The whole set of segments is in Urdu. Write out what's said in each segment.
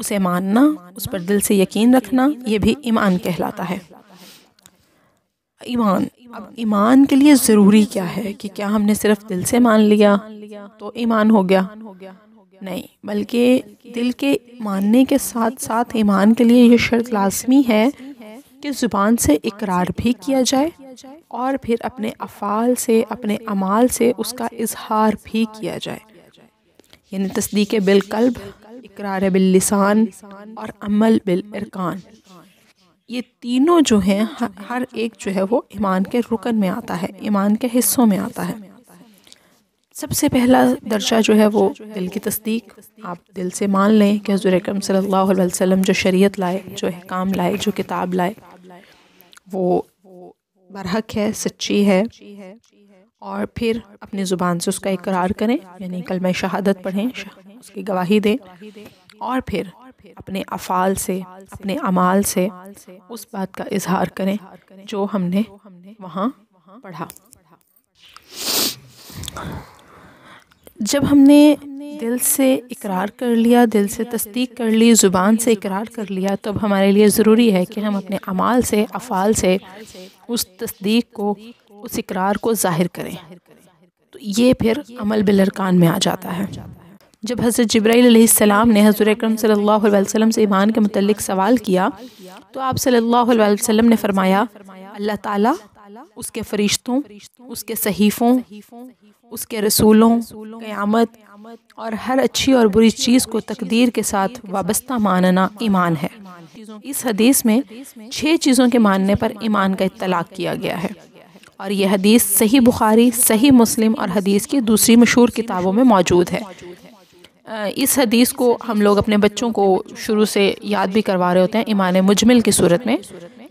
اسے ماننا، اس پر دل سے یقین رکھنا، یہ بھی ایمان کہلاتا ہے۔ ایمان، اب ایمان کے لیے ضروری کیا ہے کہ کیا ہم نے صرف دل سے مان لیا تو ایمان ہو گیا؟ نہیں، بلکہ دل کے ماننے کے ساتھ ساتھ ایمان کے لیے یہ شرط لازمی ہے کہ زبان سے اقرار بھی کیا جائے اور پھر اپنے افعال سے، اپنے اعمال سے اس کا اظہار بھی کیا جائے، یعنی تصدیق بالقلب، اقرار باللسان اور عمل بالارکان۔ یہ تینوں جو ہیں ہر ایک جو ہے وہ ایمان کے رکن میں آتا ہے، ایمان کے حصوں میں آتا ہے۔ سب سے پہلا درجہ جو ہے وہ دل کی تصدیق۔ آپ دل سے مان لیں کہ حضور اکرم صلی اللہ علیہ وسلم جو شریعت لائے، جو احکام لائے، جو کتاب لائے، وہ برحق ہے، سچی ہے، اور پھر اپنی زبان سے اس کا اقرار کریں، یعنی کلمہ شہادت پڑھیں، اس کی گواہی دیں، اور پھر اپنے افعال سے، اپنے اعمال سے اس بات کا اظہار کریں جو ہم نے وہاں پڑھا۔ جب ہم نے دل سے اقرار کر لیا، دل سے تصدیق کر لی، زبان سے اقرار کر لیا، تب ہمارے لیے ضروری ہے کہ ہم اپنے اعمال سے، افعال سے اس تصدیق کو، اس اقرار کو ظاہر کریں۔ تو یہ پھر عمل بالارکان میں آ جاتا ہے۔ جب حضرت جبرائیل علیہ السلام نے حضور اکرم صلی اللہ علیہ وسلم سے ایمان کے متعلق سوال کیا تو آپ صلی اللہ علیہ وسلم نے فرمایا، اللہ تعالیٰ، اس کے فرشتوں، اس کے صحیفوں، اس کے رسولوں، قیامت اور ہر اچھی اور بری چیز کو تقدیر کے ساتھ وابستہ ماننا ایمان ہے۔ اس حدیث میں 6 چیزوں کے ماننے پر ایمان کا اطلاق کیا گیا ہے، اور یہ حدیث صحیح بخاری، صحیح مسلم اور حدیث کی دوسری مشہور کتابوں میں موجود ہے۔ اس حدیث کو ہم لوگ اپنے بچوں کو شروع سے یاد بھی کروا رہے ہوتے ہیں ایمان مجمل کی صورت میں۔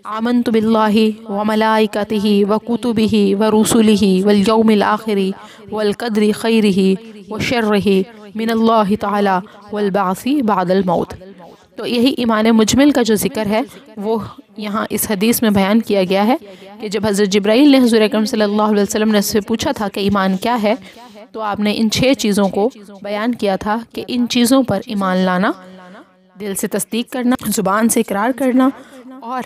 آمنت باللہ وملائکتہ وکتبہ ورسلہ والیوم الآخر والقدر خیرہ وشرہ من اللہ تعالی والبعث بعد الموت۔ تو یہی ایمان مجمل کا جو ذکر ہے وہ یہاں اس حدیث میں بیان کیا گیا ہے کہ جب حضرت جبرائیل نے حضور اکرم صلی اللہ علیہ وسلم نے سے پوچھا تھا کہ ایمان کیا ہے، تو آپ نے ان 6 چیزوں کو بیان کیا تھا کہ ان چیزوں پر ایمان لانا، دل سے تصدیق کرنا، زبان سے اقرار کرنا اور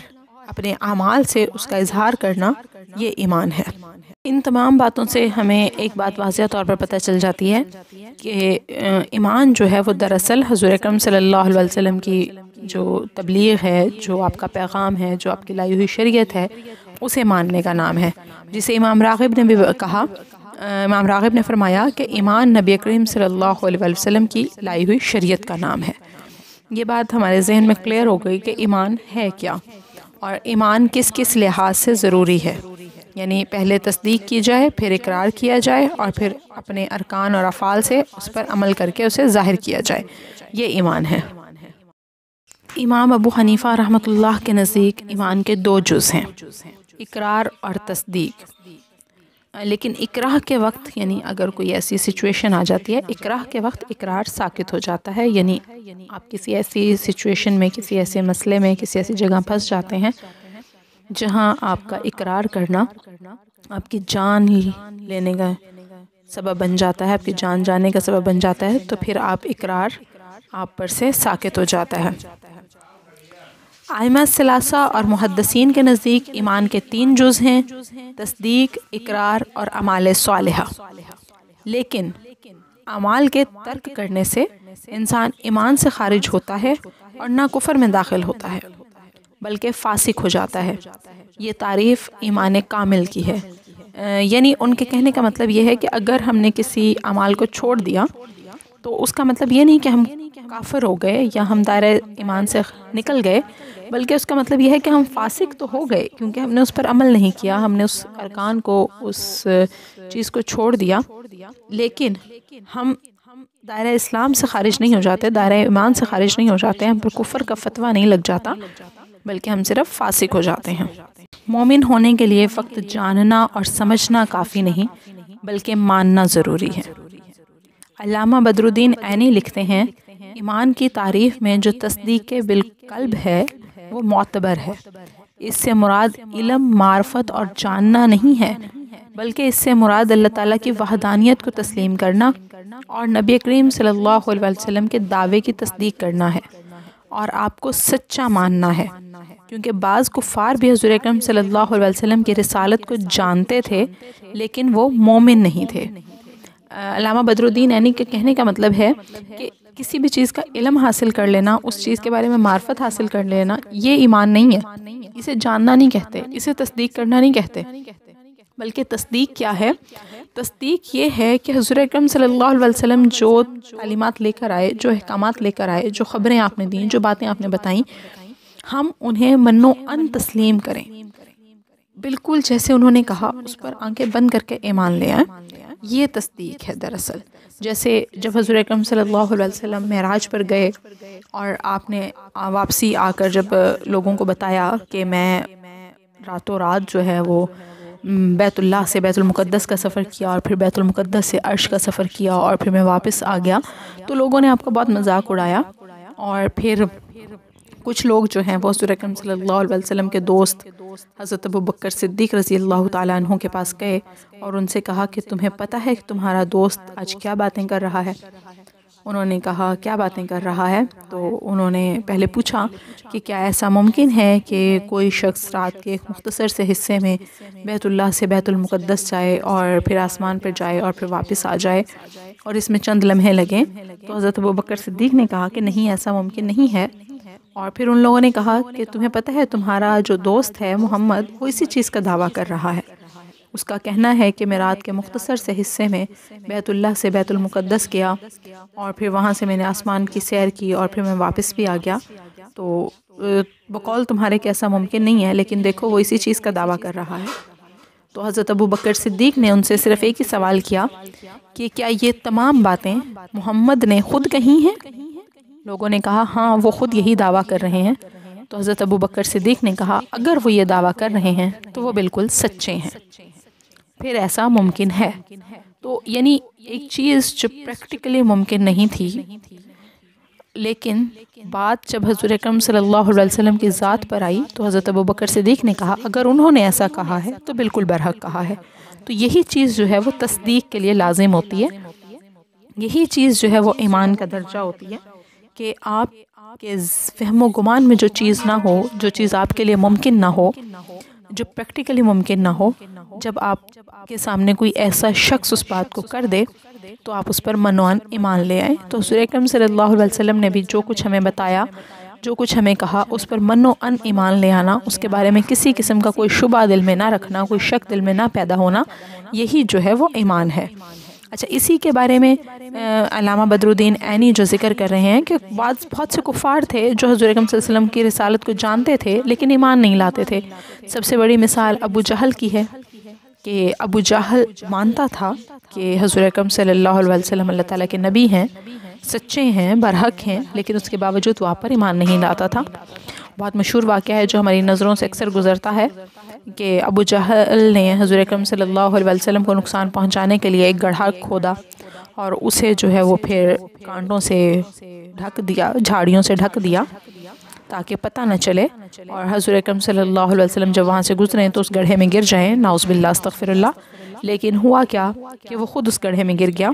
اپنے اعمال سے اس کا اظہار کرنا، یہ ایمان ہے۔ ان تمام باتوں سے ہمیں ایک بات واضح طور پر پتہ چل جاتی ہے کہ ایمان جو ہے وہ دراصل حضور اکرم صلی اللہ علیہ وسلم کی جو تبلیغ ہے، جو آپ کا پیغام ہے، جو آپ کی لائی ہوئی شریعت ہے، اسے ماننے کا نام ہے، جسے امام راغب نے بھی کہا۔ امام راغب نے فرمایا کہ ایمان نبی کریم صلی اللہ علیہ وسلم کی لائی ہوئی شریعت کا نام ہے۔ یہ بات ہمارے ذہن میں کلیئر ہو گئی کہ ایمان ہے کیا، اور ایمان کس کس لحاظ سے ضروری ہے، یعنی پہلے تصدیق کی جائے، پھر اقرار کیا جائے، اور پھر اپنے ارکان اور افعال سے اس پر عمل کر کے اسے ظاہر کیا جائے، یہ ایمان ہے۔ امام ابو حنیفہ رحمۃ اللہ کے نزدیک ایمان کے 2 جز ہیں، اقرار اور تصدیق۔ لیکن اقرار کے وقت، یعنی اگر کوئی ایسی سچویشن آ جاتی ہے، اقرار کے وقت اقرار ساکت ہو جاتا ہے، یعنی آپ کسی ایسی سچویشن میں، کسی ایسے مسئلے میں، کسی ایسی جگہ پھنس جاتے ہیں جہاں آپ کا اقرار کرنا آپ کی جان لینے کا سبب بن جاتا ہے، آپ کی جان جانے کا سبب بن جاتا ہے، تو پھر اقرار آپ پر سے ساکت ہو جاتا ہے۔ ائمہ ثلاثہ اور محدثین کے نزدیک ایمان کے 3 جز ہیں، تصدیق، اقرار اور اعمال صالحہ۔ لیکن اعمال کے ترک کرنے سے انسان ایمان سے خارج ہوتا ہے اور نہ کفر میں داخل ہوتا ہے بلکہ فاسق ہو جاتا ہے۔ یہ تعریف ایمان کامل کی ہے، یعنی ان کے کہنے کا مطلب یہ ہے کہ اگر ہم نے کسی اعمال کو چھوڑ دیا تو اس کا مطلب یہ نہیں کہ ہم کافر ہو گئے یا ہم دائرہ ایمان سے نکل گئے، بلکہ اس کا مطلب یہ ہے کہ ہم فاسق تو ہو گئے کیونکہ ہم نے اس پر عمل نہیں کیا، ہم نے اس ارکان کو، اس چیز کو چھوڑ دیا، لیکن ہم دائرہ اسلام سے خارج نہیں ہو جاتے، دائرہ ایمان سے خارج نہیں ہو جاتے، ہم پر کفر کا فتویٰ نہیں لگ جاتا، بلکہ ہم صرف فاسق ہو جاتے ہیں۔ مومن ہونے کے لیے فقط جاننا اور سمجھنا کافی نہیں بلکہ ماننا ضروری ہے۔ علامہ بدر الدین عینی لکھتے ہیں، ایمان کی تعریف میں جو تصدیق بالقلب ہے وہ معتبر ہے۔ اس سے مراد علم، معرفت اور جاننا نہیں ہے، بلکہ اس سے مراد اللہ تعالیٰ کی وحدانیت کو تسلیم کرنا اور نبی کریم صلی اللہ علیہ وسلم کے دعوے کی تصدیق کرنا ہے، اور آپ کو سچا ماننا ہے، کیونکہ بعض کفار بھی حضور اکرم صلی اللہ علیہ وسلم کی رسالت کو جانتے تھے لیکن وہ مومن نہیں تھے۔ علامہ بدر الدین عینی کے کہنے کا مطلب ہے کہ کسی بھی چیز کا علم حاصل کر لینا، اس چیز کے بارے میں معرفت حاصل کر لینا، یہ ایمان نہیں ہے۔ اسے جاننا نہیں کہتے، اسے تصدیق کرنا نہیں کہتے، بلکہ تصدیق کیا ہے؟ تصدیق یہ ہے کہ حضور اکرم صلی اللہ علیہ وسلم جو تعلیمات لے کر آئے، جو احکامات لے کر آئے، جو خبریں آپ نے دیں، جو باتیں آپ نے بتائیں، ہم انہیں من و ان تسلیم کریں، بالکل جیسے انہوں نے کہا اس پر آنکھیں بند کر کے ایمان لے آئیں۔ یہ تصدیق ہے دراصل۔ جیسے جب حضور اکرم صلی اللہ علیہ وسلم معراج پر گئے اور آپ نے واپسی آ کر جب لوگوں کو بتایا کہ میں راتوں رات جو ہے وہ بیت اللہ سے بیت المقدس کا سفر کیا اور پھر بیت المقدس سے عرش کا سفر کیا اور پھر میں واپس آ گیا، تو لوگوں نے آپ کا بہت مذاق اڑایا، اور پھر کچھ لوگ جو ہیں وہ حضور اکرم صلی اللہ علیہ وسلم کے دوست حضرت ابوبکر صدیق رضی اللہ تعالیٰ عنہ کے پاس گئے اور ان سے کہا کہ تمہیں پتہ ہے کہ تمہارا دوست آج کیا باتیں کر رہا ہے؟ انہوں نے کہا کیا باتیں کر رہا ہے؟ تو انہوں نے پہلے پوچھا کہ کیا ایسا ممکن ہے کہ کوئی شخص رات کے ایک مختصر سے حصے میں بیت اللہ سے بیت المقدس جائے اور پھر آسمان پر جائے اور پھر واپس آ جائے اور اس میں چند لمحے لگیں؟ تو حضرت ابوبکر صدیق نے کہا کہ نہیں، ایسا ممکن نہیں ہے۔ اور پھر ان لوگوں نے کہا کہ تمہیں پتہ ہے تمہارا جو دوست ہے محمد، وہ اسی چیز کا دعویٰ کر رہا ہے، اس کا کہنا ہے کہ میں رات کے مختصر سے حصے میں بیت اللہ سے بیت المقدس گیا اور پھر وہاں سے میں نے آسمان کی سیر کی اور پھر میں واپس بھی آ گیا۔ تو بقول تمہارے کہ ایسا ممکن نہیں ہے، لیکن دیکھو وہ اسی چیز کا دعویٰ کر رہا ہے۔ تو حضرت ابوبکر صدیق نے ان سے صرف ایک ہی سوال کیا کہ کیا یہ تمام باتیں محمد نے خود کہی ہیں؟ لوگوں نے کہا ہاں، وہ خود یہی دعویٰ کر رہے ہیں۔ تو حضرت ابوبکر صدیق نے کہا اگر وہ یہ دعویٰ کر رہے ہیں تو وہ بالکل سچے ہیں، پھر ایسا ممکن ہے۔ تو یعنی ایک چیز جو پریکٹیکلی ممکن نہیں تھی، لیکن بات جب حضور اکرم صلی اللہ علیہ وسلم کی ذات پر آئی تو حضرت ابوبکر صدیق نے کہا اگر انہوں نے ایسا کہا ہے تو بالکل برحق کہا ہے۔ تو یہی چیز جو ہے وہ تصدیق کے لیے لازم ہوتی ہے، یہی چیز جو ہے وہ ایمان کا درجہ ہوتی ہے کہ آپ کے فہم و گمان میں جو چیز نہ ہو، جو چیز آپ کے لیے ممکن نہ ہو، جو پریکٹیکلی ممکن نہ ہو، جب آپ کے سامنے کوئی ایسا شخص اس بات کو کر دے تو آپ اس پر منوان ایمان لے آئیں۔ تو حضور اکرم صلی اللہ علیہ وسلم نے بھی جو کچھ ہمیں بتایا، جو کچھ ہمیں کہا، اس پر من و ان ایمان لے آنا، اس کے بارے میں کسی قسم کا کوئی شبہ دل میں نہ رکھنا، کوئی شک دل میں نہ پیدا ہونا، یہی جو ہے وہ ایمان ہے۔ اچھا، اسی کے بارے میں علامہ بدر الدین عینی جو ذکر کر رہے ہیں کہ بہت سے کفار تھے جو حضور اکرم صلی اللہ علیہ وسلم کی رسالت کو جانتے تھے لیکن ایمان نہیں لاتے تھے۔ سب سے بڑی مثال ابو جہل کی ہے کہ ابو جہل مانتا تھا کہ حضور اکرم صلی اللہ علیہ وسلم اللہ تعالیٰ کے نبی ہیں، سچے ہیں، برحق ہیں، لیکن اس کے باوجود وہ آپ پر ایمان نہیں لاتا تھا۔ بہت مشہور واقعہ ہے جو ہماری نظروں سے اکثر گزرتا ہے کہ ابو جہل نے حضور اکرم صلی اللہ علیہ وسلم کو نقصان پہنچانے کے لیے ایک گڑھا کھودا اور اسے جو ہے وہ پھر کانٹوں سے ڈھک دیا، جھاڑیوں سے ڈھک دیا تاکہ پتہ نہ چلے، اور حضور اکرم صلی اللہ علیہ وسلم جب وہاں سے گزریں تو اس گڑھے میں گر جائیں، نعوذ باللہ استغفر اللہ۔ لیکن ہوا کیا کہ وہ خود اس گڑھے میں گر گیا،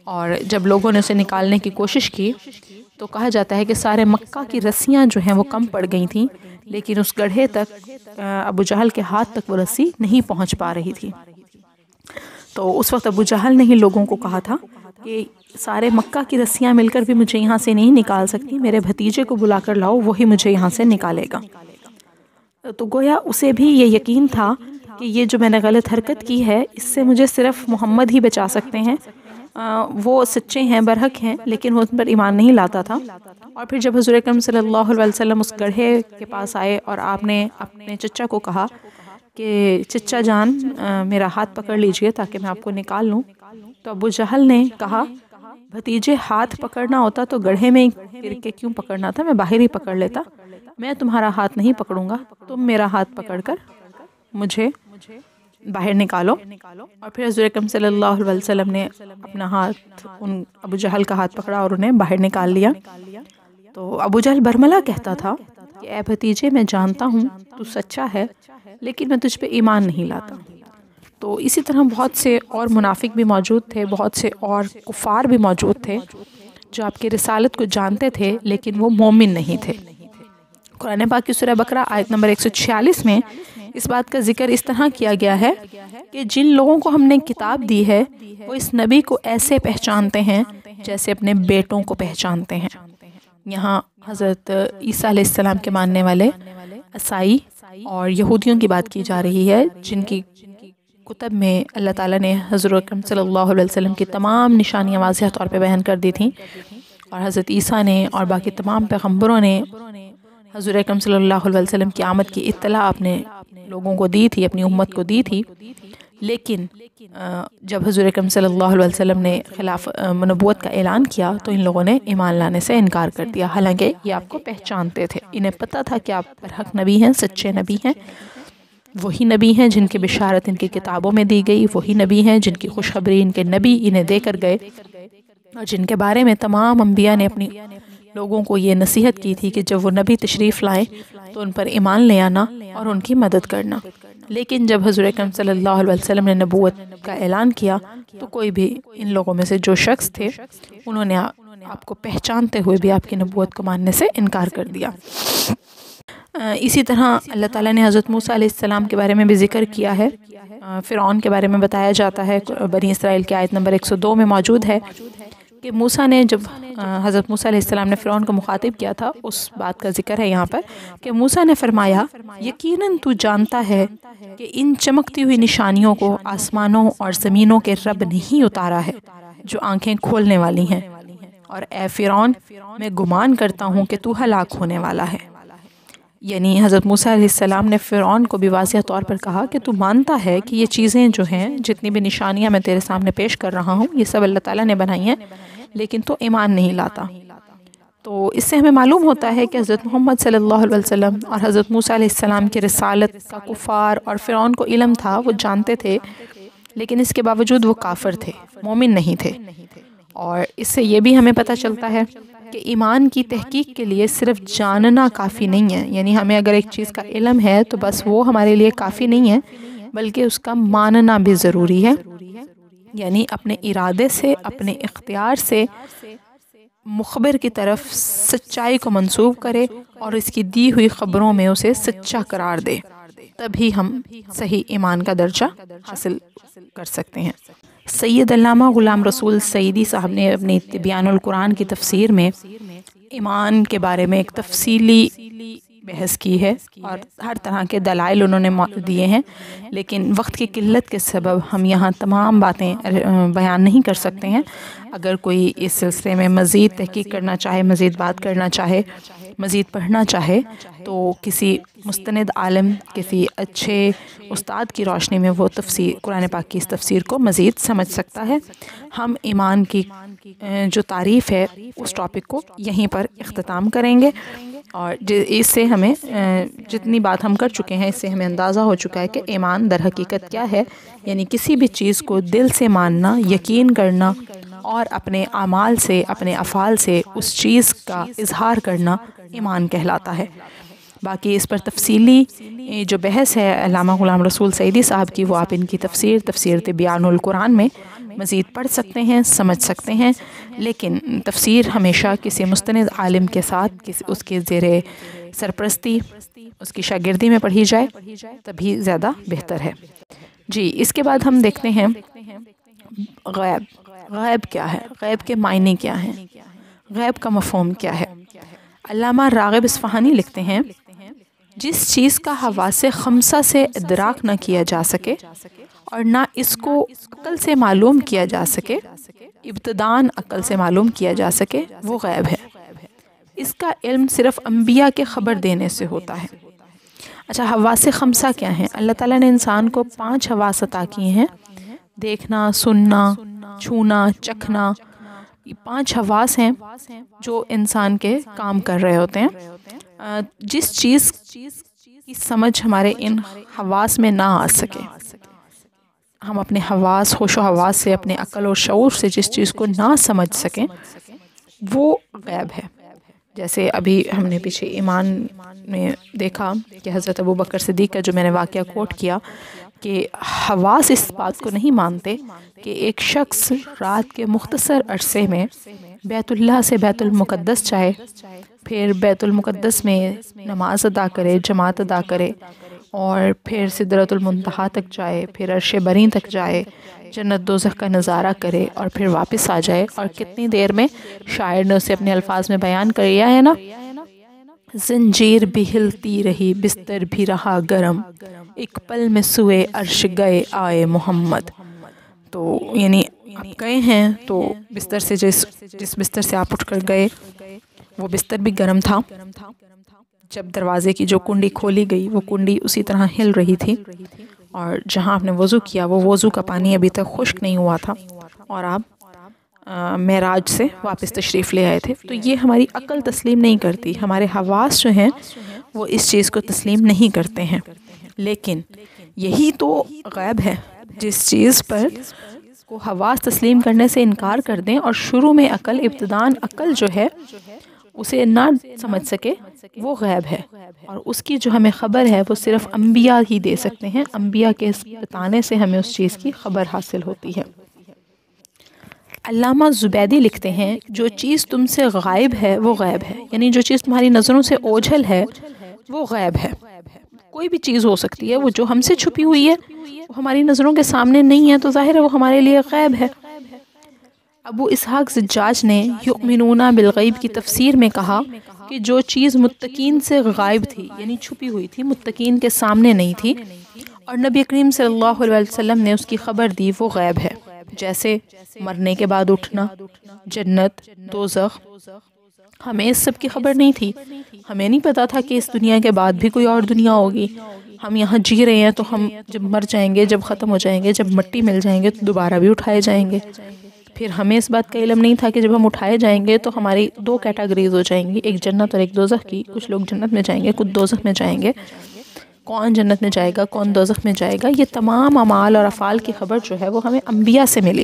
اور جب لوگوں نے اسے نکالنے کی کوشش کی تو کہا جاتا ہے کہ سارے مکہ کی رسیاں جو ہیں وہ کم پڑ گئی تھیں، لیکن اس گڑھے تک ابو جہل کے ہاتھ تک وہ رسی نہیں پہنچ پا رہی تھی۔ تو اس وقت ابو جہل نے ہی لوگوں کو کہا تھا کہ سارے مکہ کی رسیاں مل کر بھی مجھے یہاں سے نہیں نکال سکتی، میرے بھتیجے کو بلا کر لاؤ، وہی مجھے یہاں سے نکالے گا۔ تو گویا اسے بھی یہ یقین تھا کہ یہ جو میں نے غلط حرکت کی ہے اس سے مجھے صرف محمد ہی بچا سکتے ہیں، وہ سچے ہیں، برحق ہیں، لیکن وہ ان پر ایمان نہیں لاتا تھا۔ اور پھر جب حضور اکرم صلی اللہ علیہ وسلم اس گڑھے کے پاس آئے اور آپ نے اپنے چچا کو کہا کہ چچا جان میرا ہاتھ پکڑ لیجئے تاکہ میں آپ کو نکال لوں، تو ابو جہل نے کہا بھتیجے ہاتھ پکڑنا ہوتا تو گڑھے میں گر کے کیوں پکڑنا تھا، میں باہر ہی پکڑ لیتا، میں تمہارا ہاتھ نہیں پکڑوں گا، تم میرا ہاتھ پکڑ کر مجھے باہر نکالو۔ اور پھر حضور اکرم صلی اللہ علیہ وسلم نے اپنا ہاتھ ان ابو جہل کا ہاتھ پکڑا اور انہیں باہر نکال لیا۔ تو ابو جہل برملا کہتا تھا کہ اے بھتیجے میں جانتا ہوں تو سچا ہے لیکن میں تجھ پہ ایمان نہیں لاتا۔ تو اسی طرح بہت سے اور منافق بھی موجود تھے، بہت سے اور کفار بھی موجود تھے جو آپ کی رسالت کو جانتے تھے لیکن وہ مومن نہیں تھے۔ قرآن پاک کی سورہ بقرہ آیت نمبر 146 میں اس بات کا ذکر اس طرح کیا گیا ہے کہ جن لوگوں کو ہم نے کتاب دی ہے وہ اس نبی کو ایسے پہچانتے ہیں جیسے اپنے بیٹوں کو پہچانتے ہیں۔ یہاں حضرت عیسیٰ علیہ السلام کے ماننے والے عیسائی اور یہودیوں کی بات کی جا رہی ہے، جن کی کتب میں اللہ تعالیٰ نے حضرت اکرم صلی اللہ علیہ وسلم کی تمام نشانیاں واضح طور پہ بیان کر دی تھیں، اور حضرت عیسیٰ نے اور باقی تمام پیغمبروں نے حضور اکرم صلی اللہ علیہ وسلم کی آمد کی اطلاع اپنے لوگوں کو دی تھی، اپنی امت کو دی تھی۔ لیکن جب حضور اکرم صلی اللہ علیہ وسلم نے نبوت کا اعلان کیا تو ان لوگوں نے ایمان لانے سے انکار کر دیا، حالانکہ یہ آپ کو پہچانتے تھے، انہیں پتہ تھا کہ آپ برحق نبی ہیں، سچے نبی ہیں، وہی نبی ہیں جن کی بشارت ان کی کتابوں میں دی گئی، وہی نبی ہیں جن کی خوشخبری ان کے نبی انہیں دے کر گئے، اور جن کے بارے میں تمام انبیاء نے اپنی لوگوں کو یہ نصیحت کی تھی کہ جب وہ نبی تشریف لائیں تو ان پر ایمان لے آنا اور ان کی مدد کرنا۔ لیکن جب حضور اکرم صلی اللہ علیہ وسلم نے نبوت کا اعلان کیا تو کوئی بھی ان لوگوں میں سے جو شخص تھے انہوں نے آپ کو پہچانتے ہوئے بھی آپ کی نبوت کو ماننے سے انکار کر دیا۔ اسی طرح اللہ تعالیٰ نے حضرت موسیٰ علیہ السلام کے بارے میں بھی ذکر کیا ہے۔ فرعون کے بارے میں بتایا جاتا ہے، بنی اسرائیل کی آیت نمبر 102 میں موجود ہے کہ موسیٰ نے جب حضرت موسیٰ علیہ السلام نے فرعون کو مخاطب کیا تھا، اس بات کا ذکر ہے یہاں پر کہ موسیٰ نے فرمایا یقیناً تو جانتا ہے کہ ان چمکتی ہوئی نشانیوں کو آسمانوں اور زمینوں کے رب نہیں اتارا ہے جو آنکھیں کھولنے والی ہیں، اور اے فرعون میں گمان کرتا ہوں کہ تو ہلاک ہونے والا ہے۔ یعنی حضرت موسیٰ علیہ السلام نے فرعون کو بھی واضح طور پر کہا کہ تو مانتا ہے کہ یہ چیزیں جو ہیں، جتنی بھی نشانیاں میں تیرے سامنے پیش کر رہا ہوں، یہ سب اللہ تعالیٰ نے بنائی ہیں، لیکن تو ایمان نہیں لاتا۔ تو اس سے ہمیں معلوم ہوتا ہے کہ حضرت محمد صلی اللہ علیہ وسلم اور حضرت موسیٰ علیہ السلام کی رسالت کا کفار اور فرعون کو علم تھا، وہ جانتے تھے، لیکن اس کے باوجود وہ کافر تھے، مومن نہیں تھے۔ اور اس سے یہ بھی ہمیں پتہ چلتا ہے کہ ایمان کی تحقیق کے لیے صرف جاننا کافی نہیں ہے، یعنی ہمیں اگر ایک چیز کا علم ہے تو بس وہ ہمارے لیے کافی نہیں ہے، بلکہ اس کا ماننا بھی ضروری ہے، یعنی اپنے ارادے سے، اپنے اختیار سے مخبر کی طرف سچائی کو منسوب کرے اور اس کی دی ہوئی خبروں میں اسے سچا قرار دے، تبھی ہم صحیح ایمان کا درجہ حاصل کر سکتے ہیں۔ سید علامہ غلام رسول سعیدی صاحب نے اپنی تبیان القرآن کی تفسیر میں ایمان کے بارے میں ایک تفصیلی بحث کی ہے اور ہر طرح کے دلائل انہوں نے دیے ہیں، لیکن وقت کی قلت کے سبب ہم یہاں تمام باتیں بیان نہیں کر سکتے ہیں۔ اگر کوئی اس سلسلے میں مزید تحقیق کرنا چاہے، مزید بات کرنا چاہے، مزید پڑھنا چاہے تو کسی مستند عالم، کسی اچھے استاد کی روشنی میں وہ تفسیر قرآن پاک کی اس تفسیر کو مزید سمجھ سکتا ہے۔ ہم ایمان کی جو تعریف ہے اس ٹاپک کو یہیں پر اختتام کریں گے، اور اس سے ہمیں جتنی بات ہم کر چکے ہیں اس سے ہمیں اندازہ ہو چکا ہے کہ ایمان در حقیقت کیا ہے، یعنی کسی بھی چیز کو دل سے ماننا، یقین کرنا اور اپنے اعمال سے، اپنے افعال سے اس چیز کا اظہار کرنا ایمان کہلاتا ہے۔ باقی اس پر تفصیلی جو بحث ہے علامہ غلام رسول سعیدی صاحب کی، وہ آپ ان کی تفسیر تبیان القرآن میں مزید پڑھ سکتے ہیں، سمجھ سکتے ہیں، لیکن تفسیر ہمیشہ کسی مستند عالم کے ساتھ اس کے زیر سرپرستی، اس کی شاگردی میں پڑھی جائے تبھی زیادہ بہتر ہے۔ جی، اس کے بعد ہم دیکھتے ہیں غیب کیا ہے، غیب کے معنی کیا ہیں، غیب کا مفہوم کیا ہے۔ علامہ راغب اصفہانی لکھتے ہیں جس چیز کا حواس خمسہ سے ادراک نہ کیا جا سکے اور نہ اس کو عقل سے معلوم کیا جا سکے، ابتداً عقل سے معلوم کیا جا سکے، وہ غیب ہے۔ اس کا علم صرف انبیاء کے خبر دینے سے ہوتا ہے۔ اچھا، حواس خمسہ کیا ہیں؟ اللہ تعالیٰ نے انسان کو 5 حواس عطا کیے ہیں، دیکھنا، سننا، چھونا، چکھنا، یہ 5 حواس ہیں جو انسان کے کام کر رہے ہوتے ہیں۔ جس چیز کی سمجھ ہمارے ان حواس میں نہ آ سکے، ہم اپنے حواس، ہوش و حواس سے، اپنے عقل اور شعور سے جس چیز کو نہ سمجھ سکیں، وہ غیب ہے۔ جیسے ابھی ہم نے پیچھے ایمان میں دیکھا کہ حضرت ابوبکر صدیق کا جو میں نے واقعہ کوٹ کیا کہ حواس اس بات کو نہیں مانتے کہ ایک شخص رات کے مختصر عرصے میں بیت اللہ سے بیت المقدس جائے، پھر بیت المقدس میں نماز ادا کرے، جماعت ادا کرے، اور پھر سدرۃ المنتہا تک جائے، پھر عرش بری تک جائے، جنت دوزخ کا نظارہ کرے، اور پھر واپس آ جائے. اور کتنی دیر میں شاعر نے اسے اپنے الفاظ میں بیان کیا ہے نا، زنجیر بھی ہلتی رہی، بستر بھی رہا گرم، ایک پل میں سوئے عرش گئے آئے محمد. تو یعنی آپ گئے ہیں تو بستر سے جس بستر سے آپ اٹھ کر گئے وہ بستر بھی گرم تھا. جب دروازے کی جو کنڈی کھولی گئی وہ کنڈی اسی طرح ہل رہی تھی، اور جہاں آپ نے وضو کیا وہ وضو کا پانی ابھی تک خشک نہیں ہوا تھا، اور آپ معراج سے واپس تشریف لے آئے تھے. تو یہ ہماری عقل تسلیم نہیں کرتی، ہمارے حواس جو ہیں وہ اس چیز کو تسلیم نہیں کرتے ہیں. لیکن یہی تو غیب ہے، جس چیز پر کو حواس تسلیم کرنے سے انکار کر دیں اور شروع میں ابتداءً عقل جو ہے اسے نہ سمجھ سکے، وہ غیب ہے. اور اس کی جو ہمیں خبر ہے وہ صرف انبیاء ہی دے سکتے ہیں، انبیاء کے بتانے سے ہمیں اس چیز کی خبر حاصل ہوتی ہے. علامہ زبیدی لکھتے ہیں جو چیز تم سے غائب ہے وہ غیب ہے، یعنی جو چیز تمہاری نظروں سے اوجھل ہے وہ غیب ہے. کوئی بھی چیز ہو سکتی ہے، وہ جو ہم سے چھپی ہوئی ہے وہ ہماری نظروں کے سامنے نہیں ہے تو ظاہر ہے وہ ہمارے لیے غیب ہے. ابو اسحاق زجاج نے یؤمنون بالغیب کی تفسیر میں کہا کہ جو چیز متقین سے غائب تھی، یعنی چھپی ہوئی تھی، متقین کے سامنے نہیں تھی، اور نبی کریم صلی اللہ علیہ وسلم نے اس کی خبر دی، وہ غیب ہے. جیسے مرنے کے بعد اٹھنا، جنت، دوزخ. ہمیں اس سب کی خبر نہیں تھی، ہمیں نہیں پتا تھا کہ اس دنیا کے بعد بھی کوئی اور دنیا ہوگی. ہم یہاں جی رہے ہیں تو ہم جب مر جائیں گے، جب ختم ہو جائیں گے، جب مٹی مل جائیں گے تو دوبارہ بھی اٹھائے جائیں گے. پھر ہمیں اس بات کا علم نہیں تھا کہ جب ہم اٹھائے جائیں گے تو ہماری دو کیٹیگریز ہو جائیں گی، ایک جنت اور ایک دوزخ کی. کچھ لوگ جنت میں جائیں گے، کچھ دوزخ میں جائیں گے. کون جنت میں جائے گا، کون دوزخ میں جائے گا، یہ تمام اعمال اور افعال کی خبر جو ہے وہ ہمیں انبیاء سے ملی.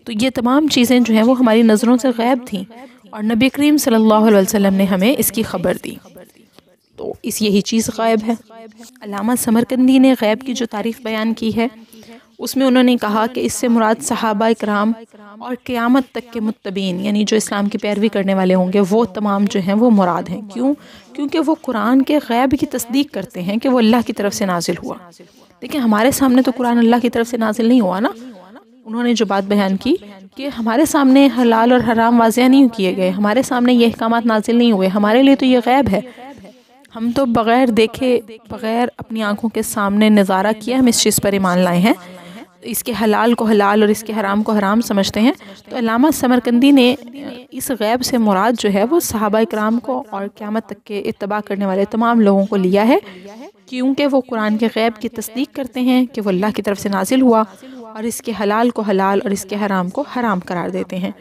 تو یہ تمام چیزیں جو ہیں وہ ہماری نظروں سے غائب تھیں، اور نبی کریم صلی اللہ علیہ وسلم نے ہمیں اس کی خبر دی. تو یہی چیز غائب ہے. علامہ سمرقندی نے غیب کی جو تعریف بیان کی ہے اس میں انہوں نے کہا کہ اس سے مراد صحابہ اکرام اور قیامت تک کے متبعین، یعنی جو اسلام کی پیروی کرنے والے ہوں گے، وہ تمام جو ہیں وہ مراد ہیں. کیونکہ وہ قرآن کے غیب کی تصدیق کرتے ہیں کہ وہ اللہ کی طرف سے نازل ہوا. دیکھیں ہمارے سامنے تو قرآن اللہ کی طرف سے نازل نہیں ہوا نا. انہوں نے جو بات بیان کی کہ ہمارے سامنے حلال اور حرام واضح نہیں کیے گئے، ہمارے سامنے یہ احکامات نازل نہیں ہوئے، ہمارے لیے تو یہ غیب ہے. ہم تو بغیر دیکھے، بغیر اپنی آنکھوں کے سامنے نظارہ کیے ہم اس چیز پر ایمان لائے ہیں، اس کے حلال کو حلال اور اس کے حرام کو حرام سمجھتے ہیں. تو علامہ سمرقندی نے اس غیب سے مراد جو ہے وہ صحابہ اکرام کو اور قیامت تک کے اتباع کرنے والے تمام لوگوں کو لیا ہے، کیونکہ وہ قرآن کے غیب کی تصدیق کرتے ہیں کہ وہ اللہ کی طرف سے نازل ہوا، اور اس کے حلال کو حلال اور اس کے حرام کو حرام قرار دیتے ہیں.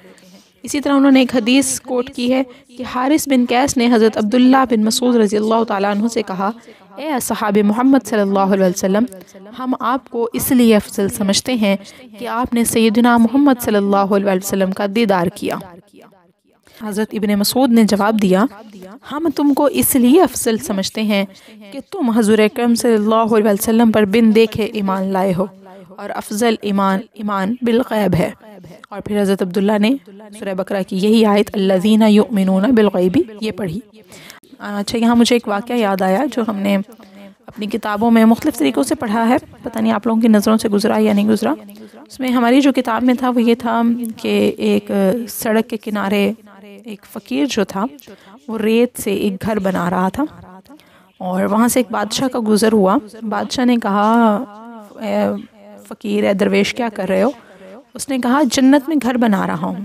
اسی طرح انہوں نے ایک حدیث کوٹ کی ہے کہ حارث بن قیس نے حضرت عبداللہ بن مسعود رضی اللہ تعالیٰ عنہ سے کہا، اے اصحاب محمد صلی اللہ علیہ وسلم، ہم آپ کو اس لیے افضل سمجھتے ہیں کہ آپ نے سیدنا محمد صلی اللہ علیہ وسلم کا دیدار کیا. حضرت ابن مسعود نے جواب دیا، ہم تم کو اس لیے افضل سمجھتے ہیں کہ تم حضور اکرم صلی اللہ علیہ وسلم پر بن دیکھے ایمان لائے ہو، اور افضل ایمان بالغیب ہے. اور پھر حضرت عبداللہ نے سورہ بقرہ کی یہی آیت الذین یؤمنون بالغیب یہ پڑھی. اچھا، یہاں مجھے ایک واقعہ یاد آیا جو ہم نے اپنی کتابوں میں مختلف طریقوں سے پڑھا ہے، پتہ نہیں آپ لوگوں کی نظروں سے گزرا یا نہیں گزرا. اس میں ہماری جو کتاب میں تھا وہ یہ تھا کہ ایک سڑک کے کنارے ایک فقیر جو تھا وہ ریت سے ایک گھر بنا رہا تھا، اور وہاں سے ایک بادشاہ کا گزر ہوا. بادشاہ نے کہا، فقیر ہے درویش کیا کر رہے ہو؟ اس نے کہا، جنت میں گھر بنا رہا ہوں،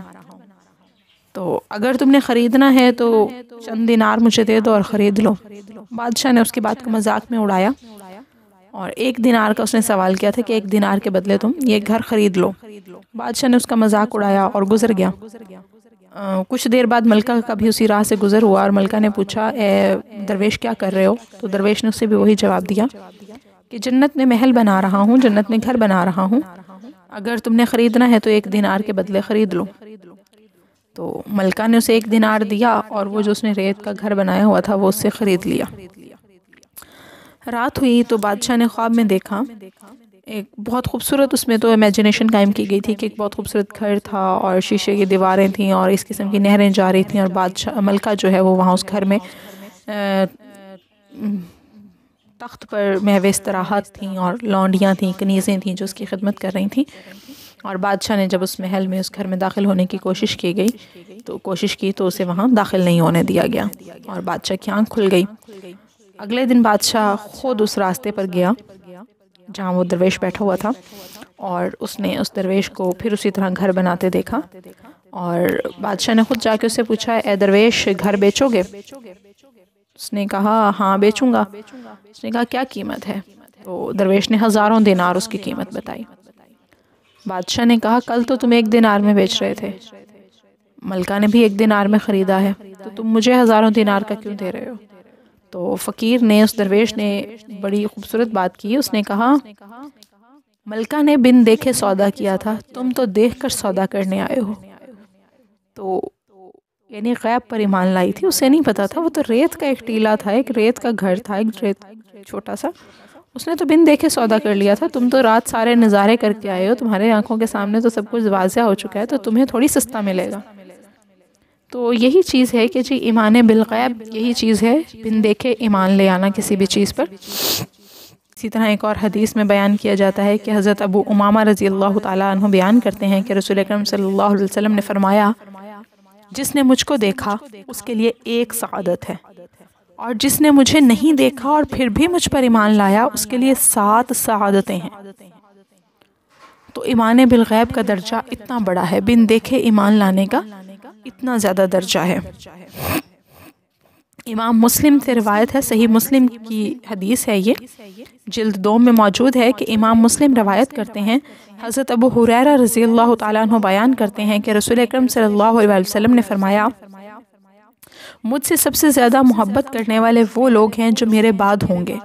تو اگر تم نے خریدنا ہے تو چند دینار مجھے دے دو اور خرید لو. بادشاہ نے اس کی بات کو مذاق میں اڑایا، اور 1 دینار کا اس نے سوال کیا تھا کہ 1 دینار کے بدلے تم یہ گھر خرید لو. بادشاہ نے اس کا مذاق اڑایا اور گزر گیا. کچھ دیر بعد ملکہ کا بھی اسی راہ سے گزر ہوا، اور ملکہ نے پوچھا، اے درویش کیا کر رہے ہو؟ تو درویش نے اسے بھی وہی جواب دیا کہ جنت میں محل بنا رہا ہوں، جنت میں گھر بنا رہا ہوں، اگر تم نے خریدنا ہے تو 1 دینار کے بدلے خرید لو. تو ملکہ نے اسے 1 دینار دیا، اور وہ جو اس نے ریت کا گھر بنایا ہوا تھا وہ اس سے خرید لیا. رات ہوئی تو بادشاہ نے خواب میں دیکھا ایک بہت خوبصورت، اس میں تو امیجنیشن قائم کی گئی تھی کہ ایک بہت خوبصورت گھر تھا اور شیشے کی دیواریں تھیں اور اس قسم کی نہریں جا رہی تھیں، اور بادشاہ ملکہ جو ہے وہ وہاں اس گھر میں تخت پر محو استراحت تھیں، اور لونڈیاں تھیں، کنیزیں تھیں جو اس کی خدمت کر رہی تھیں. اور بادشاہ نے جب اس محل میں، اس گھر میں داخل ہونے کی کوشش کی تو اسے وہاں داخل نہیں ہونے دیا گیا، اور بادشاہ کی آنکھ کھل گئی. اگلے دن بادشاہ خود اس راستے پر گیا جہاں وہ درویش بیٹھا ہوا تھا، اور اس نے اس درویش کو پھر اسی طرح گھر بناتے دیکھا. اور بادشاہ نے خود جا کے اس سے پوچھا، اے درویش گھر بیچو گے؟ اس نے کہا ہاں بیچوں گا. اس نے کہا کیا قیمت ہے؟ تو درویش نے 1000 دینار اس کی قیمت بتائی. بادشاہ نے کہا کل تو تم 1 دینار میں بیچ رہے تھے، ملکہ نے بھی 1 دینار میں خریدا ہے، تو تم مجھے 1000 دینار کا کیوں دے رہے ہو؟ تو فقیر نے، اس درویش نے بڑی خوبصورت بات کی. اس نے کہا ملکہ نے بن دیکھے سودا کیا تھا، تم تو دیکھ کر سودا کرنے آئے ہو. تو یعنی غیب پر ایمان لائی تھی، اسے نہیں پتا تھا، وہ تو ریت کا ایک ٹیلا تھا، ایک ریت کا گھر تھا، ایک ریت چھوٹا سا، اس نے تو بن دیکھے سودا کر لیا تھا. تم تو رات سارے نظارے کر کے آئے ہو، تمہارے آنکھوں کے سامنے تو سب کچھ واضح ہو چکا ہے، تو تمہیں تھوڑی سستا ملے گا. تو یہی چیز ہے کہ جی ایمان بالغیب، یہی چیز ہے بن دیکھے ایمان لے آنا کسی بھی چیز پر. اسی طرح ایک اور حدیث میں بیان کیا جاتا ہے کہ حضرت ابو امامہ رضی اللہ تعالیٰ عنہ بیان کرتے ہیں کہ رسول اکرم صلی اللہ علیہ وسلم نے فرمایا، جس نے مجھ کو دیکھا اس کے لیے 1 سعادت ہے، اور جس نے مجھے نہیں دیکھا اور پھر بھی مجھ پر ایمان لایا اس کے لیے 7 سعادتیں ہیں. تو ایمان بالغیب کا درجہ اتنا بڑا ہے، بن دیکھے ایمان لانے کا اتنا زیادہ درجہ ہے. امام مسلم سے روایت ہے، صحیح مسلم کی حدیث ہے، یہ جلد 2 میں موجود ہے کہ امام مسلم روایت کرتے ہیں، حضرت ابو ہریرہ رضی اللہ تعالیٰ عنہ بیان کرتے ہیں کہ رسول اکرم صلی اللہ علیہ وسلم نے فرمایا، مجھ سے سب سے زیادہ محبت کرنے والے وہ لوگ ہیں جو میرے بعد ہوں گے.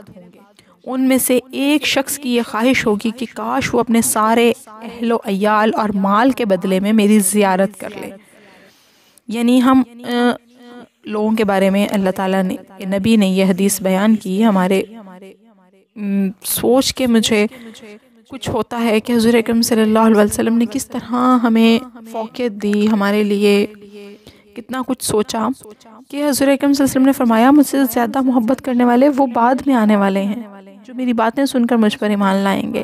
ان میں سے ایک شخص کی یہ خواہش ہوگی کہ کاش وہ اپنے سارے اہل و عیال اور مال کے بدلے میں میری زیارت کر لے. یعنی ہم لوگوں کے بارے میں اللہ تعالیٰ نے، نبی نے یہ حدیث بیان کی، ہمارے سوچ کے مجھے کچھ ہوتا ہے کہ حضور اکرم صلی اللہ علیہ وسلم نے کس طرح ہمیں فوقیت دی، ہمارے لیے کتنا کچھ سوچا، کہ حضور اکرم صلی اللہ علیہ وسلم نے فرمایا مجھ سے زیادہ محبت کرنے والے وہ بعد میں آنے والے ہیں جو میری باتیں سن کر مجھ پر ایمان لائیں گے،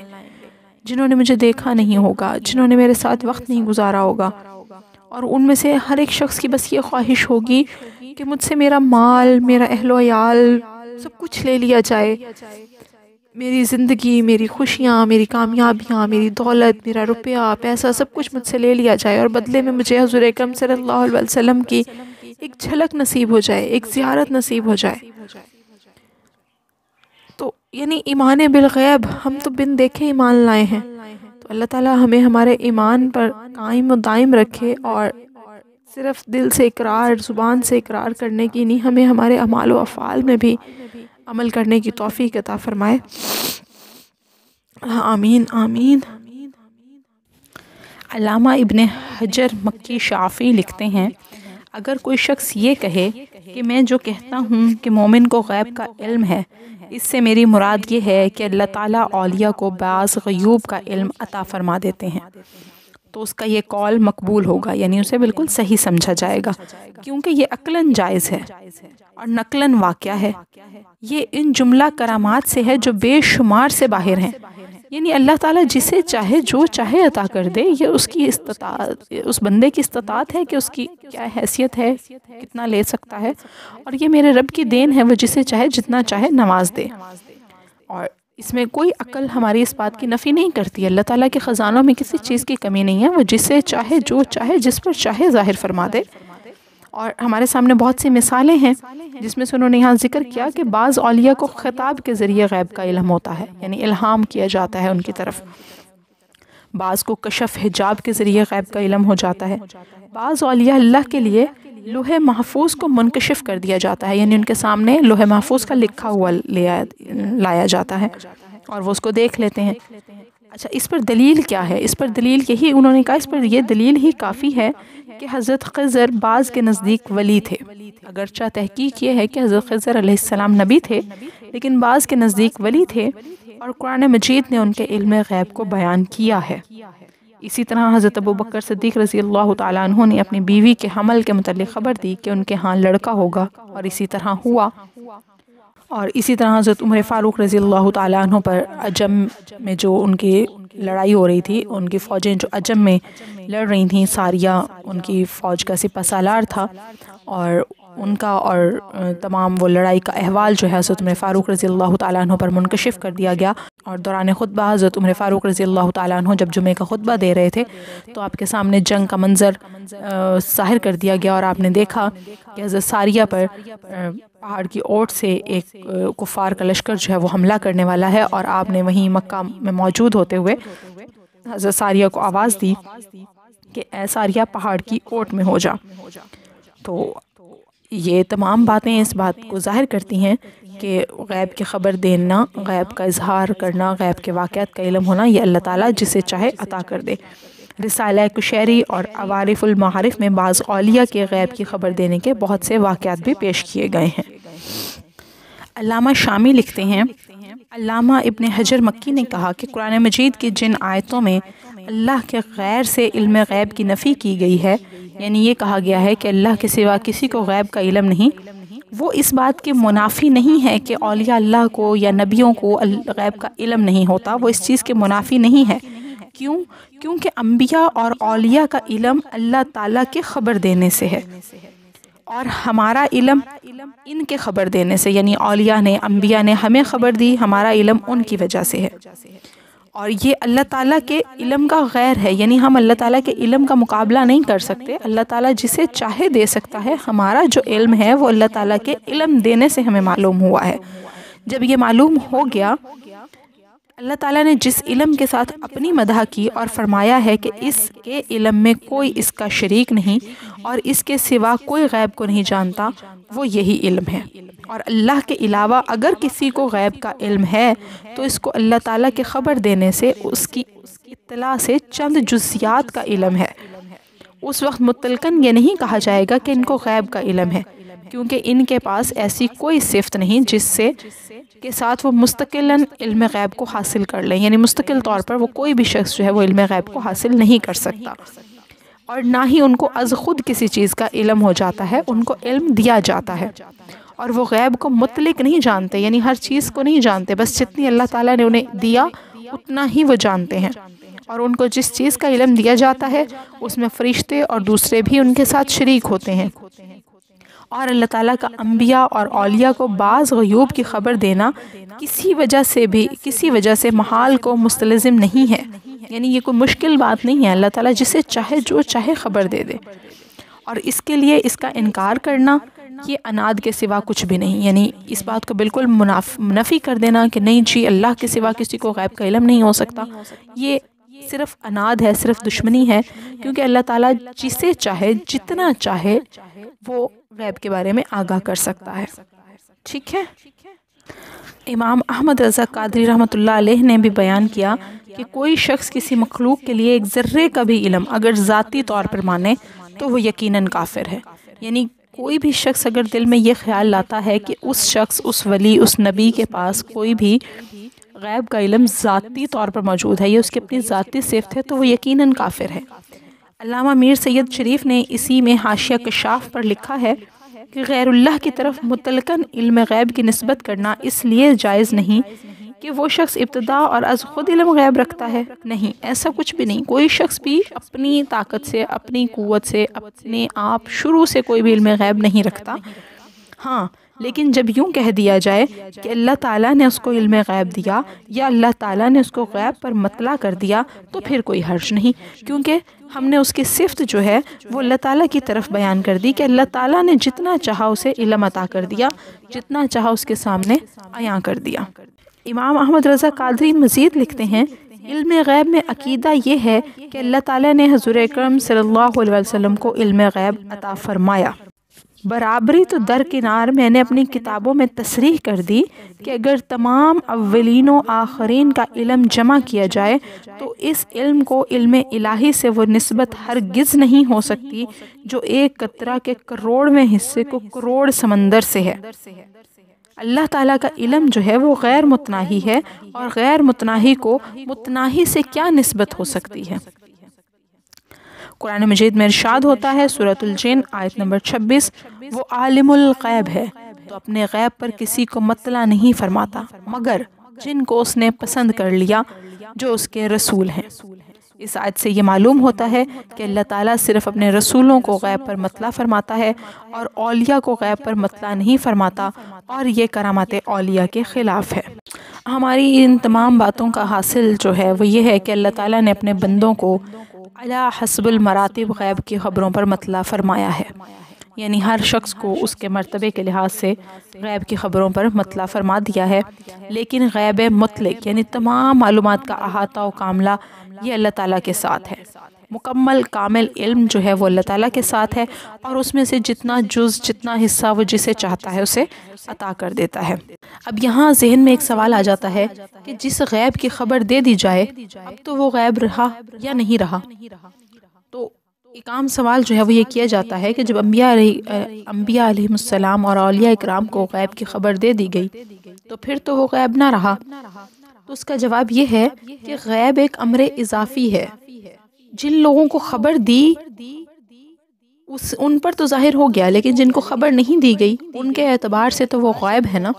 جنہوں نے مجھے دیکھا نہیں ہوگا، جنہوں نے میرے ساتھ وقت نہیں گزارا ہوگا. اور ان میں سے ہر ایک شخص کی بس یہ خواہش ہوگی کہ مجھ سے میرا مال، میرا اہل و عیال سب کچھ لے لیا جائے، میری زندگی، میری خوشیاں، میری کامیابیاں، میری دولت، میرا روپیہ پیسہ سب کچھ مجھ سے لے لیا جائے، اور بدلے میں مجھے حضور اکرم صلی اللہ علیہ وسلم کی ایک جھلک نصیب ہو جائے، ایک زیارت نصیب ہو جائے. تو یعنی ایمان بالغیب، ہم تو بن دیکھے ایمان لائے ہیں. تو اللہ تعالیٰ ہمیں ہمارے ایمان پر قائم و دائم رکھے، اور صرف دل سے اقرار، زبان سے اقرار کرنے کی نہیں، ہمیں ہمارے اعمال و افعال میں بھی عمل کرنے کی توفیق عطا فرمائے. آمین آمین. علامہ ابن حجر مکی شافعی لکھتے ہیں، اگر کوئی شخص یہ کہے کہ میں جو کہتا ہوں کہ مومن کو غیب کا علم ہے، اس سے میری مراد یہ ہے کہ اللہ تعالیٰ اولیاء کو بعض غیوب کا علم عطا فرما دیتے ہیں، تو اس کا یہ قول مقبول ہوگا، یعنی اسے بالکل صحیح سمجھا جائے گا، کیونکہ یہ عقلاً جائز ہے اور نقلاً واقعہ ہے. یہ ان جملہ کرامات سے ہے جو بے شمار سے باہر ہیں. یعنی اللہ تعالیٰ جسے چاہے جو چاہے عطا کر دے، یہ اس کی استطاعت، اس بندے کی استطاعت ہے کہ اس کی کیا حیثیت ہے، کتنا لے سکتا ہے، اور یہ میرے رب کی دین ہے، وہ جسے چاہے جتنا چاہے نواز دے. اور اس میں کوئی عقل ہماری اس بات کی نفی نہیں کرتی. اللہ تعالیٰ کے خزانوں میں کسی چیز کی کمی نہیں ہے، وہ جسے چاہے جو چاہے جس پر چاہے ظاہر فرما دے. اور ہمارے سامنے بہت سی مثالیں ہیں جس میں سے انہوں نے یہاں ذکر کیا کہ بعض اولیاء کو خطاب کے ذریعے غیب کا علم ہوتا ہے، یعنی الہام کیا جاتا ہے ان کی طرف. بعض کو کشف حجاب کے ذریعے غیب کا علم ہو جاتا ہے. بعض اولیاء اللہ کے لیے لوح محفوظ کو منکشف کر دیا جاتا ہے، یعنی ان کے سامنے لوح محفوظ کا لکھا ہوا لایا جاتا ہے اور وہ اس کو دیکھ لیتے ہیں. اچھا، اس پر دلیل کیا ہے؟ اس پر دلیل یہی انہوں نے کہا، اس پر یہ دلیل ہی کافی ہے کہ حضرت خضر بعض کے نزدیک ولی تھے۔ اگرچہ تحقیق یہ ہے کہ حضرت خضر علیہ السلام نبی تھے، لیکن بعض کے نزدیک ولی تھے، اور قرآن مجید نے ان کے علم غیب کو بیان کیا ہے۔ اسی طرح حضرت ابوبکر صدیق رضی اللہ تعالیٰ عنہ نے اپنی بیوی کے حمل کے متعلق خبر دی کہ ان کے ہاں لڑکا ہوگا، اور اسی طرح ہوا۔ اور اسی طرح حضرت عمر فاروق رضی اللہ تعالیٰ عنہ پر عجم میں جو ان کی لڑائی ہو رہی تھی، ان کی فوجیں جو عجم میں لڑ رہی تھیں، ساریہ ان کی فوج کا سپہ سالار تھا، اور ان کا اور تمام وہ لڑائی کا احوال جو ہے حضرت عمر فاروق رضی اللہ تعالیٰ عنہ پر منکشف کر دیا گیا۔ اور دوران خطبہ حضرت عمر فاروق رضی اللہ تعالیٰ عنہ جب جمعے کا خطبہ دے رہے تھے تو آپ کے سامنے جنگ کا منظر ظاہر کر دیا گیا، اور آپ نے دیکھا کہ حضرت ساریہ پر پہاڑ کی اوٹ سے ایک کفار کا لشکر جو ہے وہ حملہ کرنے والا ہے، اور آپ نے وہیں مکہ میں موجود ہوتے ہوئے حضرت ساریہ کو آواز دی کہ اے ساریہ پہاڑ کی اوٹ میں ہو جا۔ تو یہ تمام باتیں اس بات کو ظاہر کرتی ہیں کہ غیب کی خبر دینا، غیب کا اظہار کرنا، غیب کے واقعات کا علم ہونا، یہ اللہ تعالیٰ جسے چاہے عطا کر دے۔ رسالہ کشیری اور عوارف المعارف میں بعض اولیاء کے غیب کی خبر دینے کے بہت سے واقعات بھی پیش کیے گئے ہیں۔ علامہ شامی لکھتے ہیں، علامہ ابن حجر مکی نے کہا کہ قرآن مجید کی جن آیتوں میں اللہ کے غیر سے علم غیب کی نفی کی گئی ہے، یعنی یہ کہا گیا ہے کہ اللہ کے سوا کسی کو غیب کا علم نہیں، وہ اس بات کے منافی نہیں ہے کہ اولیاء اللہ کو یا نبیوں کو غیب کا علم نہیں ہوتا، وہ اس چیز کے منافی نہیں ہے۔ کیونکہ انبیاء اور اولیاء کا علم اللہ تعالیٰ کے خبر دینے سے ہے، اور ہمارا علم ان کے خبر دینے سے، یعنی اولیاء نے، انبیاء نے ہمیں خبر دی، ہمارا علم ان کی وجہ سے ہے، اور یہ اللہ تعالیٰ کے علم کا غیر ہے، یعنی ہم اللہ تعالیٰ کے علم کا مقابلہ نہیں کر سکتے۔ اللہ تعالیٰ جسے چاہے دے سکتا ہے، ہمارا جو علم ہے وہ اللہ تعالیٰ کے علم دینے سے ہمیں معلوم ہوا ہے۔ جب یہ معلوم ہو گیا، اللہ تعالیٰ نے جس علم کے ساتھ اپنی مدح کی اور فرمایا ہے کہ اس کے علم میں کوئی اس کا شریک نہیں اور اس کے سوا کوئی غیب کو نہیں جانتا، وہ یہی علم ہے۔ اور اللہ کے علاوہ اگر کسی کو غیب کا علم ہے تو اس کو اللہ تعالیٰ کے خبر دینے سے، اس کی اطلاع سے چند جزیات کا علم ہے۔ اس وقت مطلقاً یہ نہیں کہا جائے گا کہ ان کو غیب کا علم ہے، کیونکہ ان کے پاس ایسی کوئی صفت نہیں جس سے کے ساتھ وہ مستقلاً علم غیب کو حاصل کر لیں، یعنی مستقل طور پر وہ کوئی بھی شخص جو ہے وہ علم غیب کو حاصل نہیں کر سکتا، اور نہ ہی ان کو از خود کسی چیز کا علم ہو جاتا ہے، ان کو علم دیا جاتا ہے، اور وہ غیب کو مطلق نہیں جانتے، یعنی ہر چیز کو نہیں جانتے، بس جتنی اللہ تعالیٰ نے انہیں دیا اتنا ہی وہ جانتے ہیں۔ اور ان کو جس چیز کا علم دیا جاتا ہے اس میں فرشتے اور دوسرے بھی ان کے ساتھ شریک ہوتے ہیں، اور اللہ تعالیٰ کا انبیاء اور اولیاء کو بعض غیوب کی خبر دینا کسی وجہ سے محال کو مستلزم نہیں ہے، یعنی یہ کوئی مشکل بات نہیں ہے، اللہ تعالیٰ جسے چاہے جو چاہے خبر دے دے، اور اس کے لیے اس کا انکار کرنا یہ اناد کے سوا کچھ بھی نہیں، یعنی اس بات کو بالکل نفی کر دینا کہ نہیں جی اللہ کے سوا کسی کو غیب کا علم نہیں ہو سکتا، یہ صرف اناد ہے، صرف دشمنی ہے، کیونکہ اللہ تعالیٰ جسے چاہے جتنا چاہے وہ غیب کے بارے میں آگاہ کر سکتا ہے۔ ٹھیک ہے، امام احمد رضا قادری رحمۃ اللہ علیہ نے بھی بیان کیا کہ کوئی شخص کسی مخلوق کے لیے ایک ذرے کا بھی علم اگر ذاتی طور پر مانے تو وہ یقیناً کافر ہے، یعنی کوئی بھی شخص اگر دل میں یہ خیال لاتا ہے کہ اس شخص، اس ولی، اس نبی کے پاس کوئی بھی غیب کا علم ذاتی طور پر موجود ہے، یہ اس کی اپنی ذاتی صفت ہے، تو وہ یقیناً کافر ہے۔ علامہ میر سید شریف نے اسی میں حاشیہ کشاف پر لکھا ہے کہ غیر اللہ کی طرف مطلقاً علم غیب کی نسبت کرنا اس لیے جائز نہیں کہ وہ شخص ابتدا اور از خود علم غیب رکھتا ہے، نہیں، ایسا کچھ بھی نہیں، کوئی شخص بھی اپنی طاقت سے، اپنی قوت سے، اپنے آپ شروع سے کوئی بھی علم غیب نہیں رکھتا۔ ہاں، لیکن جب یوں کہہ دیا جائے کہ اللہ تعالیٰ نے اس کو علم غیب دیا یا اللہ تعالیٰ نے اس کو غیب پر مطلع کر دیا تو پھر کوئی حرج نہیں، کیونکہ ہم نے اس کی صفت جو ہے وہ اللہ تعالیٰ کی طرف بیان کر دی کہ اللہ تعالیٰ نے جتنا چاہا اسے علم عطا کر دیا، جتنا چاہا اس کے سامنے عیاں کر دیا۔ امام احمد رضا قادری مزید لکھتے ہیں، علم غیب میں عقیدہ یہ ہے کہ اللہ تعالیٰ نے حضور اکرم صلی اللہ علیہ وسلم کو علم غیب عطا فرمایا، برابری تو درکنار میں نے اپنی کتابوں میں تصریح کر دی کہ اگر تمام اولین و آخرین کا علم جمع کیا جائے تو اس علم کو علم الہی سے وہ نسبت ہرگز نہیں ہو سکتی جو ایک قطرہ کے کروڑویں حصے کو کروڑ سمندر سے ہے۔ اللہ تعالیٰ کا علم جو ہے وہ غیر متناہی ہے، اور غیر متناہی کو متناہی سے کیا نسبت ہو سکتی ہے؟ قرآن مجید میں ارشاد ہوتا ہے سورۃ الجن آیت نمبر 26، وہ عالم الغیب ہے تو اپنے غیب پر کسی کو مطلع نہیں فرماتا مگر جن کو اس نے پسند کر لیا جو اس کے رسول ہیں۔ اس آیت سے یہ معلوم ہوتا ہے کہ اللہ تعالیٰ صرف اپنے رسولوں کو غیب پر مطلع فرماتا ہے اور اولیاء کو غیب پر مطلع نہیں فرماتا، اور یہ کرامات اولیاء کے خلاف ہے۔ ہماری ان تمام باتوں کا حاصل جو ہے وہ یہ ہے کہ اللہ تعالیٰ نے اپنے بندوں کو علی حسب المراتب غیب کی خبروں پر مطلع فرمایا ہے، یعنی ہر شخص کو اس کے مرتبے کے لحاظ سے غیب کی خبروں پر مطلع فرما دیا ہے، لیکن غیب مطلق یعنی تمام معلومات کا احاطہ و کاملہ یہ اللہ تعالیٰ کے ساتھ ہے۔ مکمل کامل علم جو ہے وہ اللہ تعالیٰ کے ساتھ ہے، اور اس میں سے جتنا جز جتنا حصہ وہ جسے چاہتا ہے اسے عطا کر دیتا ہے۔ اب یہاں ذہن میں ایک سوال آ جاتا ہے کہ جس غیب کی خبر دے دی جائے اب تو وہ غیب رہا یا نہیں رہا؟ تو ایک عام سوال جو ہے وہ یہ کیا جاتا ہے کہ جب انبیاء علیہ السلام اور اولیاء اکرام کو غیب کی خبر دے دی گئی تو پھر تو وہ غیب نہ رہا؟ تو اس کا جواب یہ ہے کہ غیب ایک امر اضافی ہے۔ جن لوگوں کو خبر دی ان پر تو ظاہر ہو گیا، لیکن جن کو خبر نہیں دی گئی ان کے اعتبار سے تو وہ غیب ہے نا۔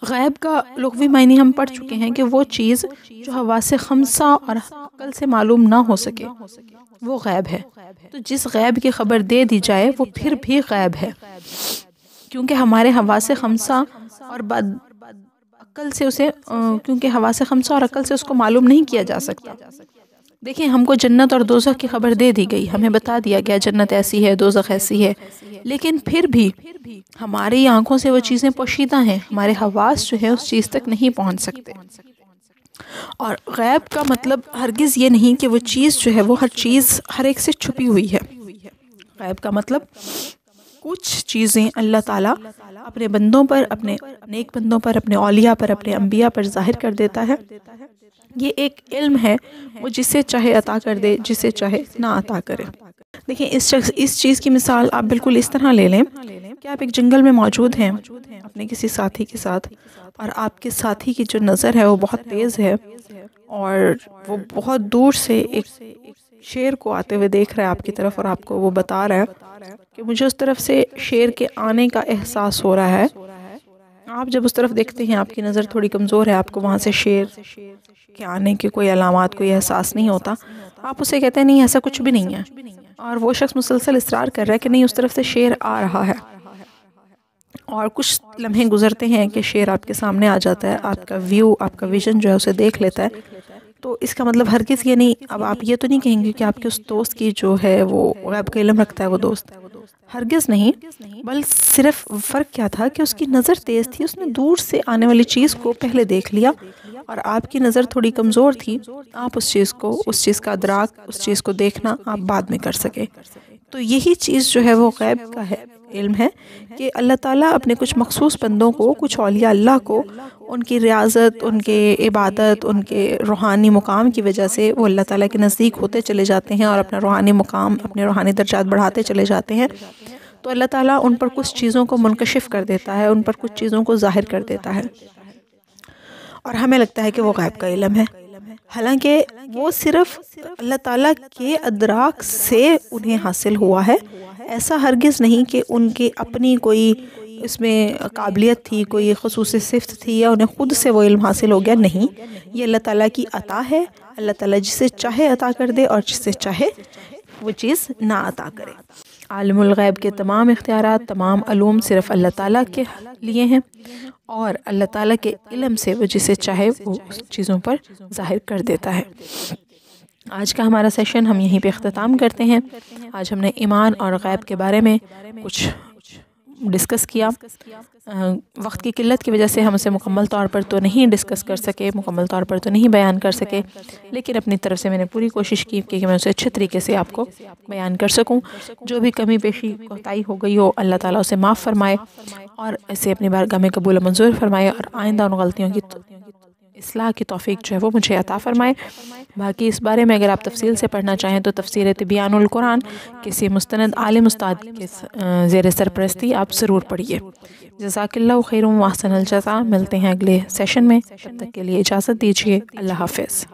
غیب کا لغوی معنی ہم پڑھ چکے ہیں کہ وہ چیز جو حواس خمسہ اور عقل سے معلوم نہ ہو سکے وہ غیب ہے۔ تو جس غیب کی خبر دے دی جائے وہ پھر بھی غیب ہے، کیونکہ ہمارے حواس خمسہ اور عقل سے اسے کیونکہ حواس خمسہ اور عقل سے اس کو معلوم نہیں کیا جا سکتا۔ دیکھیں، ہم کو جنت اور دوزخ کی خبر دے دی گئی، ہمیں بتا دیا گیا جنت ایسی ہے، دوزخ ایسی ہے، لیکن پھر بھی ہماری آنکھوں سے وہ چیزیں پوشیدہ ہیں، ہمارے حواس جو ہے اس چیز تک نہیں پہنچ سکتے۔ اور غیب کا مطلب ہرگز یہ نہیں کہ وہ چیز جو ہے وہ ہر چیز ہر ایک سے چھپی ہوئی ہے۔ غیب کا مطلب کچھ چیزیں اللہ تعالیٰ اپنے بندوں پر، اپنے نیک بندوں پر، اپنے اولیاء پر، اپنے انبیاء پر ظاہر کر دیتا ہے۔ یہ ایک علم ہے، وہ جسے چاہے عطا کر دے، جسے چاہے نہ عطا کرے۔ دیکھیں، اس چیز کی مثال آپ بالکل اس طرح لے لیں کہ آپ ایک جنگل میں موجود ہیں اپنے کسی ساتھی کے ساتھ، اور آپ کے ساتھی کی جو نظر ہے وہ بہت تیز ہے، اور وہ بہت دور سے ایک شیر کو آتے ہوئے دیکھ رہا ہے آپ کی طرف، اور آپ کو وہ بتا رہا ہے کہ مجھے اس طرف سے شیر کے آنے کا احساس ہو رہا ہے۔ آپ جب اس طرف دیکھتے ہیں، آپ کی نظر تھوڑی کمزور ہے، آپ کو وہاں سے شیر کے آنے کے کوئی علامات، کوئی احساس نہیں ہوتا، آپ اسے کہتے ہیں نہیں ایسا کچھ بھی نہیں ہے، اور وہ شخص مسلسل اصرار کر رہا ہے کہ نہیں اس طرف سے شیر آ رہا ہے، اور کچھ لمحے گزرتے ہیں کہ شیر آپ کے سامنے آ جاتا ہے، آپ کا ویو، آپ کا ویژن جو ہے اسے دیکھ لیتا ہے۔ تو اس کا مطلب ہرگز یہ نہیں، اب آپ یہ تو نہیں کہیں گے کہ آپ کے اس دوست کی جو ہے وہ غیب کا علم رکھتا ہے وہ دوست، ہرگز نہیں، بل صرف فرق کیا تھا کہ اس کی نظر تیز تھی، اس نے دور سے آنے والی چیز کو پہلے دیکھ لیا، اور آپ کی نظر تھوڑی کمزور تھی، آپ اس چیز کا ادراک، اس چیز کو دیکھنا آپ بعد میں کر سکے۔ تو یہی چیز جو ہے وہ غیب کا ہے علم ہے کہ اللہ تعالیٰ اپنے کچھ مخصوص بندوں کو، کچھ اولیاء اللہ کو، ان کی ریاضت، ان کے عبادت، ان کے روحانی مقام کی وجہ سے وہ اللہ تعالیٰ کے نزدیک ہوتے چلے جاتے ہیں اور اپنا روحانی مقام، اپنے روحانی درجات بڑھاتے چلے جاتے ہیں، تو اللہ تعالیٰ ان پر کچھ چیزوں کو منکشف کر دیتا ہے، ان پر کچھ چیزوں کو ظاہر کر دیتا ہے، اور ہمیں لگتا ہے کہ وہ غیب کا علم ہے، حالانکہ وہ صرف اللہ تعالیٰ کے ادراک سے انہیں حاصل ہوا ہے۔ ایسا ہرگز نہیں کہ ان کے اپنی کوئی اس میں قابلیت تھی، کوئی خصوصی صفت تھی، یا انہیں خود سے وہ علم حاصل ہو گیا، نہیں، یہ اللہ تعالیٰ کی عطا ہے۔ اللہ تعالیٰ جسے چاہے عطا کر دے اور جسے چاہے وہ چیز نہ عطا کرے۔ عالم الغیب کے تمام اختیارات، تمام علوم صرف اللہ تعالیٰ کے لیے ہیں، اور اللہ تعالیٰ کے علم سے وہ جسے چاہے وہ اس چیزوں پر ظاہر کر دیتا ہے۔ آج کا ہمارا سیشن ہم یہیں پہ اختتام کرتے ہیں۔ آج ہم نے ایمان اور غیب کے بارے میں کچھ ڈسکس کیا. وقت کی قلت کی وجہ سے ہم اسے مکمل طور پر تو نہیں ڈسکس کر سکے، مکمل طور پر تو نہیں بیان کر سکے، لیکن اپنی طرف سے میں نے پوری کوشش کی کہ میں اسے اچھے طریقے سے آپ کو بیان کر سکوں. جو بھی کمی بیشی کوتاہی ہو گئی ہو اللہ تعالیٰ اسے معاف فرمائے اور اسے اپنی بارگاہ میں قبول و منظور فرمائے، اور آئندہ ان غلطیوں کی اصلاح کی توفیق جو ہے وہ مجھے عطا فرمائے. باقی اس بارے میں اگر آپ تفصیل سے پڑھنا چاہیں تو تفسیر تبیان القرآن کسی مستند عالم استاد کے زیر سرپرستی آپ ضرور پڑھیے. جزاک اللہ خیر و احسن الجزاء. ملتے ہیں اگلے سیشن میں، تب تک کے لیے اجازت دیجیے. اللہ حافظ.